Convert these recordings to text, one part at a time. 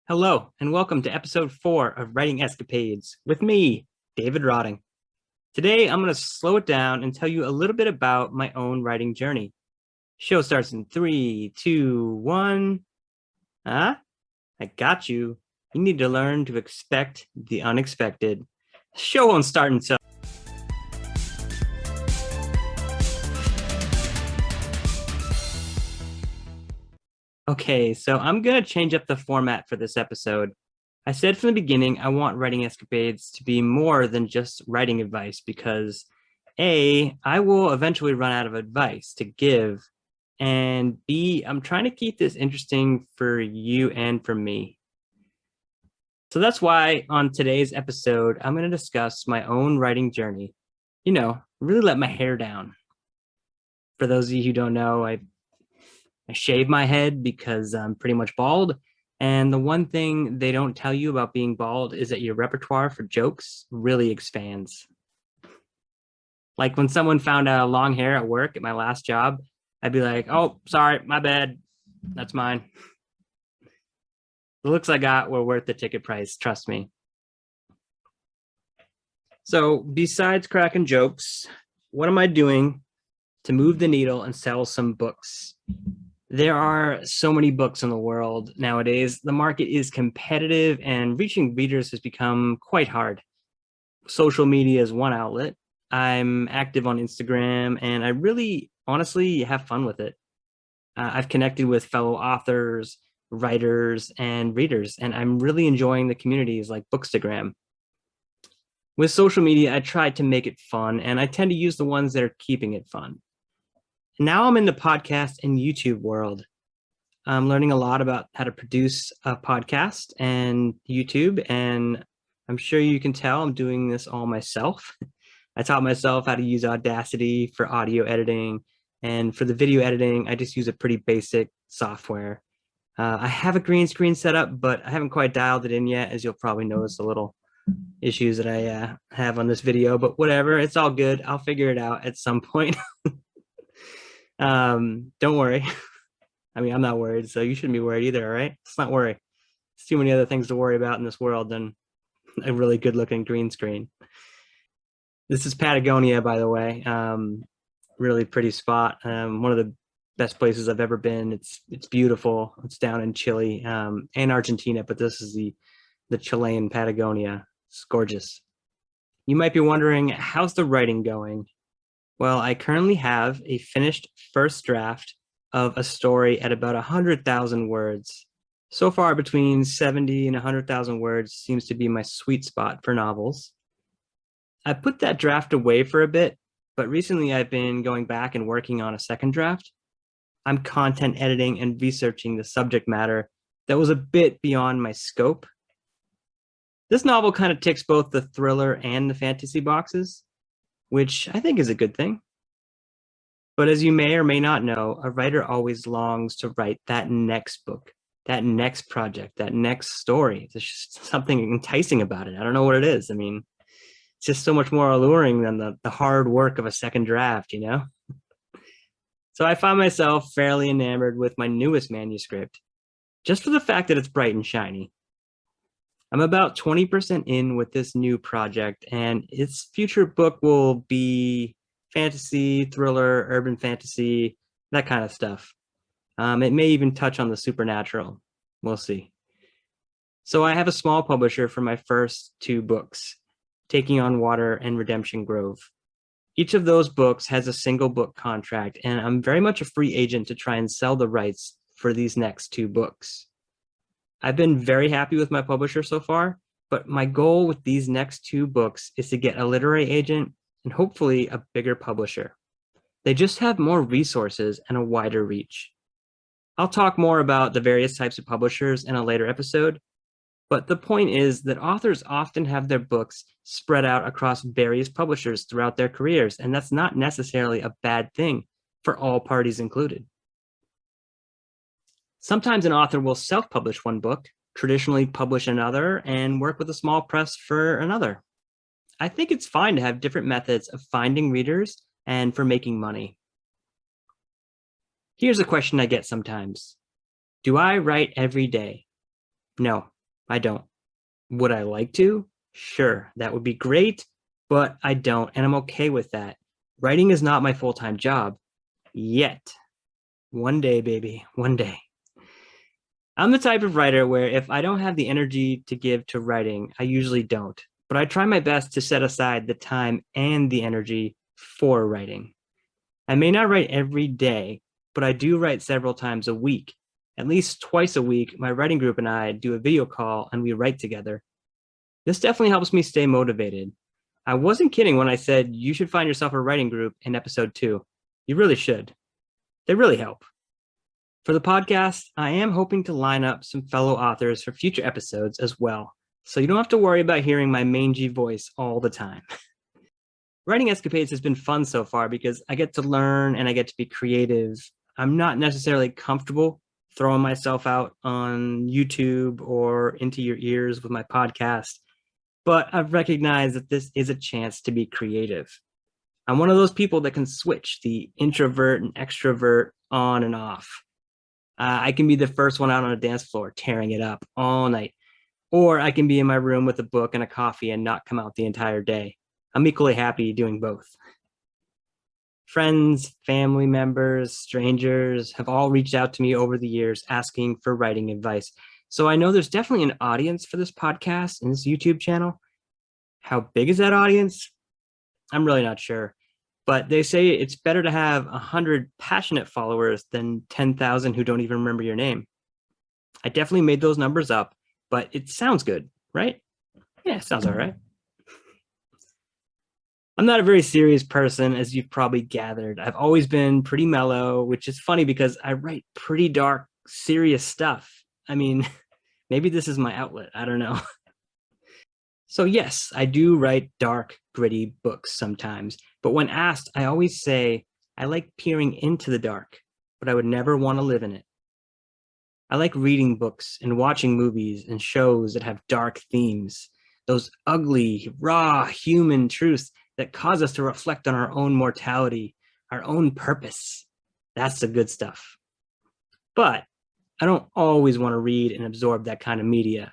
Hello, and welcome to episode 4 of Writing Escapades with me, David Rawding. Today, I'm going to slow it down and tell you a little bit about my own writing journey. Show starts in 3, 2, 1. Huh? I got you. You need to learn to expect the unexpected. Show won't start until... Okay, so I'm going to change up the format for this episode. I said from the beginning, I want Writing Escapades to be more than just writing advice because A, I will eventually run out of advice to give, and B, I'm trying to keep this interesting for you and for me. So that's why on today's episode, I'm going to discuss my own writing journey. Really let my hair down. For those of you who don't know, I shave my head because I'm pretty much bald. And the one thing they don't tell you about being bald is that your repertoire for jokes really expands. Like when someone found out long hair at work at my last job, I'd be like, oh, sorry, my bad. That's mine. The looks I got were worth the ticket price, trust me. So besides cracking jokes, what am I doing to move the needle and sell some books? There are so many books in the world nowadays. The market is competitive and reaching readers has become quite hard. Social media is one outlet. I'm active on Instagram and I really honestly have fun with it. I've connected with fellow authors, writers, and readers, and I'm really enjoying the communities like Bookstagram. With social media, I try to make it fun and I tend to use the ones that are keeping it fun. Now I'm in the podcast and YouTube world. I'm learning a lot about how to produce a podcast and YouTube, and I'm sure you can tell I'm doing this all myself. I taught myself how to use Audacity for audio editing, and for the video editing, I just use a pretty basic software. I have a green screen set up, but I haven't quite dialed it in yet, as you'll probably notice the little issues that I have on this video, but whatever, it's all good. I'll figure it out at some point. Don't worry. I mean, I'm not worried, so you shouldn't be worried either, all right? Let's not worry. There's too many other things to worry about in this world than a really good-looking green screen. This is Patagonia, by the way. Really pretty spot. One of the best places I've ever been. It's beautiful. It's down in Chile and Argentina, but this is the Chilean Patagonia. It's gorgeous. You might be wondering, how's the writing going? Well, I currently have a finished first draft of a story at about 100,000 words. So far, between 70 and 100,000 words seems to be my sweet spot for novels. I put that draft away for a bit, but recently I've been going back and working on a second draft. I'm content editing and researching the subject matter that was a bit beyond my scope. This novel kind of ticks both the thriller and the fantasy boxes, which I think is a good thing. But as you may or may not know, a writer always longs to write that next book, that next project, that next story. There's just something enticing about it. I don't know what it is. I mean, it's just so much more alluring than the hard work of a second draft, you know? So I find myself fairly enamored with my newest manuscript, just for the fact that it's bright and shiny. I'm about 20% in with this new project, and its future book will be fantasy, thriller, urban fantasy, that kind of stuff. It may even touch on the supernatural. We'll see. So I have a small publisher for my first two books, Taking on Water and Redemption Grove. Each of those books has a single book contract, and I'm very much a free agent to try and sell the rights for these next two books. I've been very happy with my publisher so far, but my goal with these next two books is to get a literary agent and hopefully a bigger publisher. They just have more resources and a wider reach. I'll talk more about the various types of publishers in a later episode, but the point is that authors often have their books spread out across various publishers throughout their careers, and that's not necessarily a bad thing for all parties included. Sometimes an author will self-publish one book, traditionally publish another, and work with a small press for another. I think it's fine to have different methods of finding readers and for making money. Here's a question I get sometimes. Do I write every day? No, I don't. Would I like to? Sure, that would be great, but I don't, and I'm okay with that. Writing is not my full-time job yet. One day, baby, one day. I'm the type of writer where if I don't have the energy to give to writing, I usually don't. But I try my best to set aside the time and the energy for writing. I may not write every day, but I do write several times a week. At least twice a week, my writing group and I do a video call and we write together. This definitely helps me stay motivated. I wasn't kidding when I said you should find yourself a writing group in episode 2. You really should. They really help. For the podcast, I am hoping to line up some fellow authors for future episodes as well, so you don't have to worry about hearing my mangy voice all the time. Writing Escapades has been fun so far because I get to learn and I get to be creative. I'm not necessarily comfortable throwing myself out on YouTube or into your ears with my podcast, but I've recognized that this is a chance to be creative. I'm one of those people that can switch the introvert and extrovert on and off. I can be the first one out on a dance floor, tearing it up all night. Or I can be in my room with a book and a coffee and not come out the entire day. I'm equally happy doing both. Friends, family members, strangers have all reached out to me over the years asking for writing advice. So I know there's definitely an audience for this podcast and this YouTube channel. How big is that audience? I'm really not sure. But they say it's better to have 100 passionate followers than 10,000 who don't even remember your name. I definitely made those numbers up, but it sounds good, right? Yeah, it sounds all right. I'm not a very serious person, as you've probably gathered. I've always been pretty mellow, which is funny because I write pretty dark, serious stuff. I mean, maybe this is my outlet. I don't know. So yes, I do write dark, gritty books sometimes, but when asked, I always say I like peering into the dark, but I would never want to live in it. I like reading books and watching movies and shows that have dark themes, those ugly, raw human truths that cause us to reflect on our own mortality, our own purpose. That's the good stuff. But I don't always want to read and absorb that kind of media.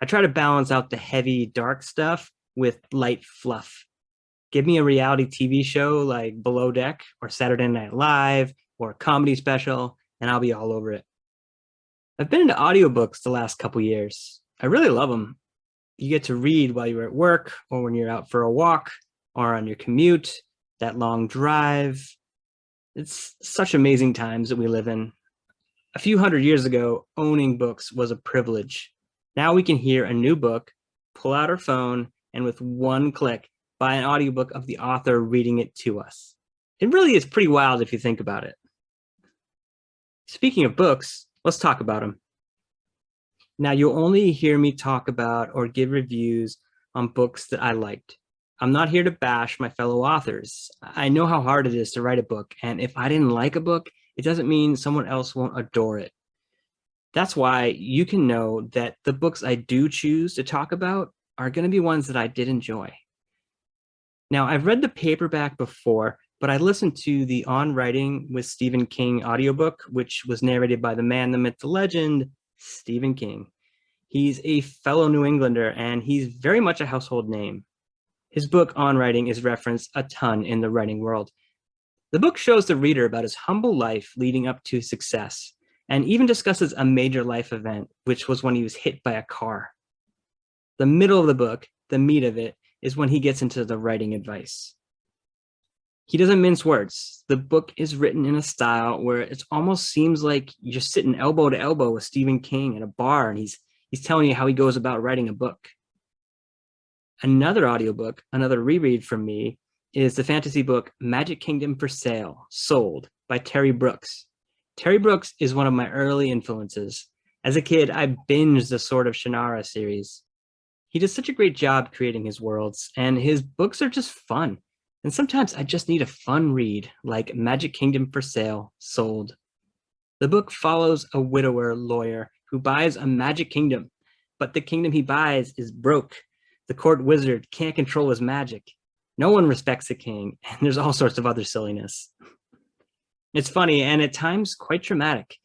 I try to balance out the heavy, dark stuff with light fluff. Give me a reality TV show like Below Deck or Saturday Night Live or a comedy special, and I'll be all over it. I've been into audiobooks the last couple years. I really love them. You get to read while you're at work or when you're out for a walk or on your commute, that long drive. It's such amazing times that we live in. A few hundred years ago, owning books was a privilege. Now we can hear a new book, pull out our phone, and with one click, buy an audiobook of the author reading it to us. It really is pretty wild if you think about it. Speaking of books, let's talk about them. Now, you'll only hear me talk about or give reviews on books that I liked. I'm not here to bash my fellow authors. I know how hard it is to write a book, and if I didn't like a book, it doesn't mean someone else won't adore it. That's why you can know that the books I do choose to talk about are going to be ones that I did enjoy. Now, I've read the paperback before, but I listened to the On Writing with Stephen King audiobook, which was narrated by the man, the myth, the legend, Stephen King. He's a fellow New Englander, and he's very much a household name. His book, On Writing, is referenced a ton in the writing world. The book shows the reader about his humble life leading up to success, and even discusses a major life event, which was when he was hit by a car. The middle of the book, the meat of it, is when he gets into the writing advice. He doesn't mince words. The book is written in a style where it almost seems like you're sitting elbow to elbow with Stephen King at a bar, and he's telling you how he goes about writing a book. Another audiobook, another reread from me, is the fantasy book Magic Kingdom for Sale, Sold by Terry Brooks. Terry Brooks is one of my early influences. As a kid, I binged the Sword of Shannara series. He does such a great job creating his worlds, and his books are just fun. And sometimes I just need a fun read, like Magic Kingdom for Sale, Sold. The book follows a widower lawyer who buys a magic kingdom, but the kingdom he buys is broke. The court wizard can't control his magic. No one respects the king, and there's all sorts of other silliness. It's funny and at times quite traumatic.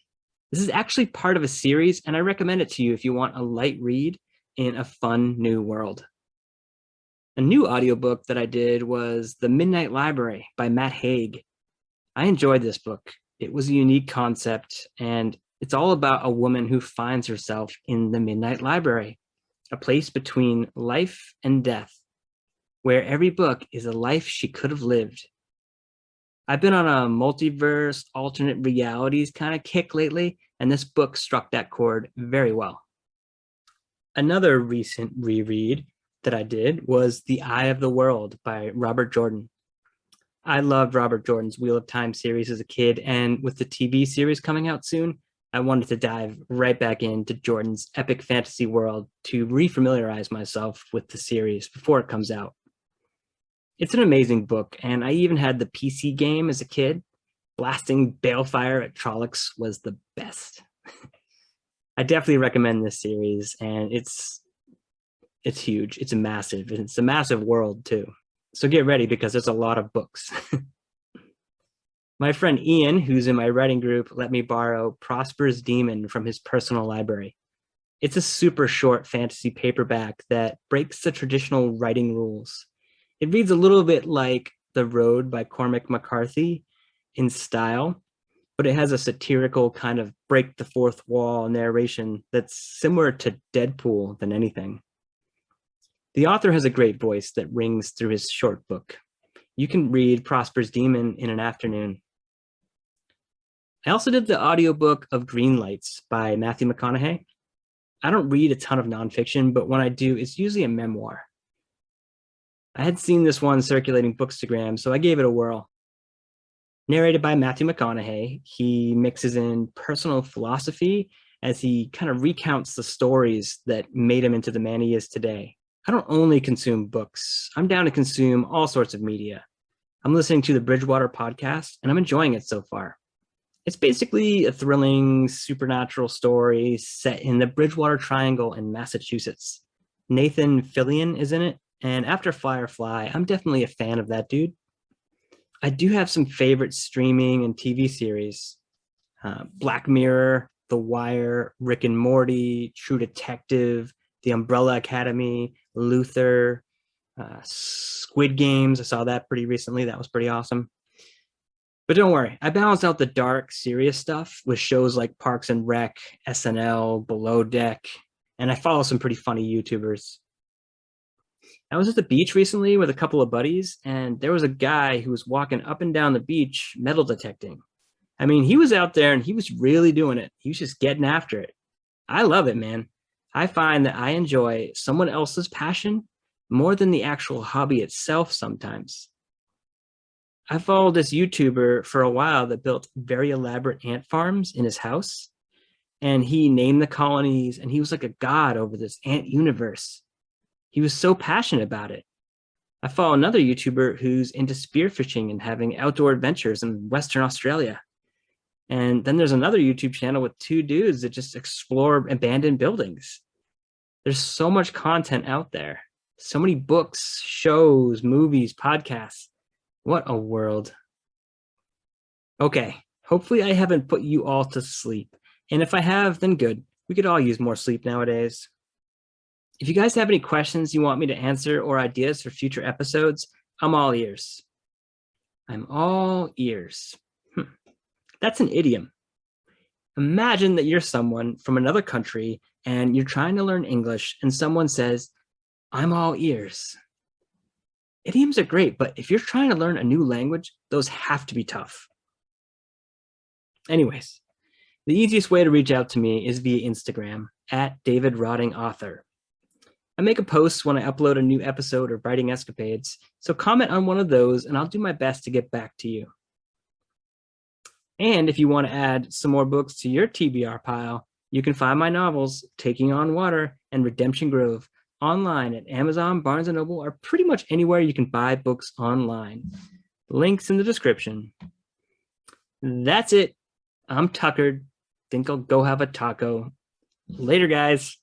This is actually part of a series, and I recommend it to you if you want a light read, in a fun new world. A new audiobook that I did was The Midnight Library by Matt Haig. I enjoyed this book. It was a unique concept, and it's all about a woman who finds herself in the Midnight Library, a place between life and death, where every book is a life she could have lived. I've been on a multiverse, alternate realities kind of kick lately, and this book struck that chord very well. Another recent reread that I did was The Eye of the World by Robert Jordan. I loved Robert Jordan's Wheel of Time series as a kid, and with the TV series coming out soon, I wanted to dive right back into Jordan's epic fantasy world to refamiliarize myself with the series before it comes out. It's an amazing book, and I even had the PC game as a kid. Blasting balefire at Trollocs was the best. I definitely recommend this series, and it's huge. It's a massive world too. So get ready because there's a lot of books. My friend Ian, who's in my writing group, let me borrow Prosper's Demon from his personal library. It's a super short fantasy paperback that breaks the traditional writing rules. It reads a little bit like The Road by Cormac McCarthy in style, but it has a satirical kind of break the fourth wall narration that's similar to Deadpool than anything. The author has a great voice that rings through his short book. You can read Prosper's Demon in an afternoon. I also did the audiobook of Green Lights by Matthew McConaughey. I don't read a ton of nonfiction, but when I do, it's usually a memoir. I had seen this one circulating Bookstagram, so I gave it a whirl. Narrated by Matthew McConaughey, he mixes in personal philosophy as he kind of recounts the stories that made him into the man he is today. I don't only consume books. I'm down to consume all sorts of media. I'm listening to the Bridgewater podcast, and I'm enjoying it so far. It's basically a thrilling supernatural story set in the Bridgewater Triangle in Massachusetts. Nathan Fillion is in it, and after Firefly, I'm definitely a fan of that dude. I do have some favorite streaming and TV series. Black Mirror, The Wire, Rick and Morty, True Detective, The Umbrella Academy, Luther, Squid Games. I saw that pretty recently. That was pretty awesome. But don't worry, I balance out the dark, serious stuff with shows like Parks and Rec, SNL, Below Deck, and I follow some pretty funny YouTubers. I was at the beach recently with a couple of buddies, and there was a guy who was walking up and down the beach metal detecting. I mean, he was out there and he was really doing it. He was just getting after it. I love it, man. I find that I enjoy someone else's passion more than the actual hobby itself sometimes. I followed this YouTuber for a while that built very elaborate ant farms in his house, and he named the colonies, and he was like a god over this ant universe. He was so passionate about it. I follow another YouTuber who's into spearfishing and having outdoor adventures in Western Australia. And then there's another YouTube channel with two dudes that just explore abandoned buildings. There's so much content out there. So many books, shows, movies, podcasts. What a world. Okay, hopefully I haven't put you all to sleep. And if I have, then good. We could all use more sleep nowadays. If you guys have any questions you want me to answer or ideas for future episodes, I'm all ears. I'm all ears. That's an idiom. Imagine that you're someone from another country and you're trying to learn English and someone says, I'm all ears. Idioms are great, but if you're trying to learn a new language, those have to be tough. Anyways, the easiest way to reach out to me is via Instagram at David Rawding Author. I make a post when I upload a new episode of Writing Escapades, so comment on one of those and I'll do my best to get back to you. And if you want to add some more books to your TBR pile, you can find my novels, Taking on Water and Redemption Grove, online at Amazon, Barnes & Noble, or pretty much anywhere you can buy books online. Links in the description. That's it. I'm tuckered. Think I'll go have a taco. Later, guys.